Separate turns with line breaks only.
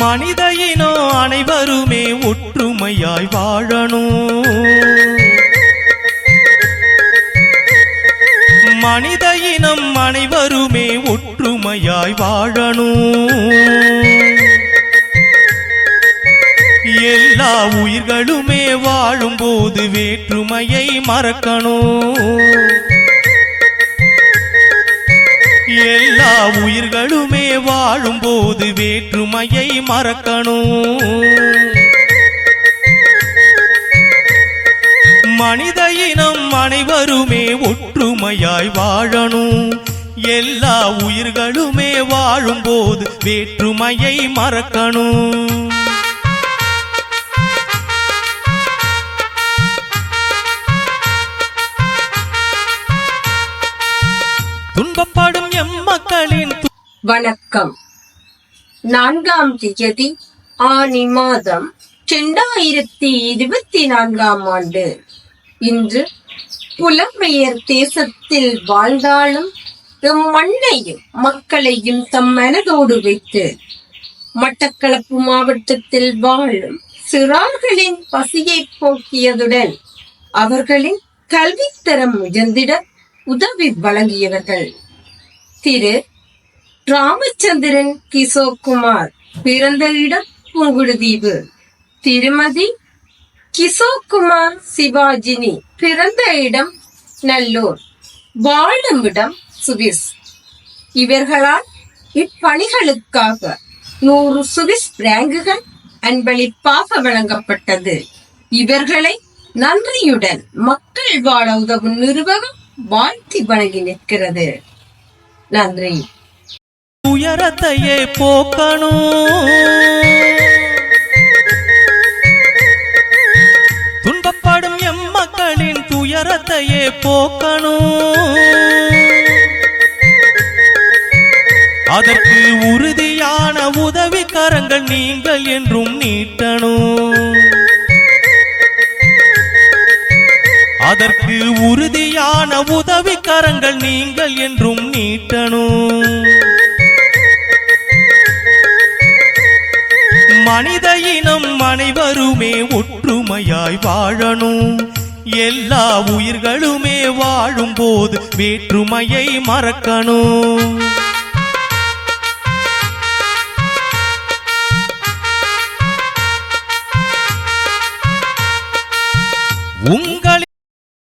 மனித இனம் அனைவருமே ஒற்றுமையாய் வாழணும். மனித இனம் அனைவருமே ஒற்றுமையாய் வாழணும். எல்லா உயிர்களுமே வாழும்போது வேற்றுமையை மறக்கணும். எல்லா உயிர்களுமே வாழும்போது வேற்றுமையை மறக்கணும். மனித இனம் அனைவருமே ஒற்றுமையாய் வாழணும். எல்லா உயிர்களுமே வாழும்போது வேற்றுமையை மறக்கணும். துன்பப்படும் எம்மக்களின்
வணக்கம். 4ஆம் தேதி ஆனி மாதம் 2024ஆம் ஆண்டு. இன்று புலம்பெயர் தேசத்தில் வாழ்ந்தாலும் மண்ணையும் மக்களையும் தம் மனதோடு வைத்து மட்டக்களப்பு மாவட்டத்தில் வாழும் சிறார்களின் பசியை போக்கியதுடன் அவர்களின் கல்வித்தரம் உயர்ந்திட உதவி வழங்கியவர்கள் திரு ராமச்சந்திரன் கிஷோக்குமார். பிறந்த இடம் புங்குடுதீவு. திருமதி கிஷோக்குமார் சிவாஜினி. பிறந்த இடம் நல்லூர். வாழும் இடம் சுவிஸ். இவர்களால் இப்பணிகளுக்காக 100 சுவிஸ் பிராங்குகள் அன்பளிப்பாக வழங்கப்பட்டது. இவர்களை நன்றியுடன் மக்கள் வாழ உதவும் நிறுவனம் வாழ்த்தி வணங்கி நிற்கிறது. நன்றி.
துயரத்தையே போக்கணும். துன்பப்படும் எம்மக்களின் துயரத்தையே போக்கணும். அதற்கு உறுதியான உதவி கரங்கள் நீங்கள் என்றும் நீட்டணும். அதற்கு உறுதியான உதவி கரங்கள் நீங்கள் என்றும் நீட்டணும். மனித இனம் அனைவருமே ஒற்றுமையாய் வாழணும். எல்லா உயிர்களுமே வாழும்போது வேற்றுமையை மறக்கணும். உங்கள்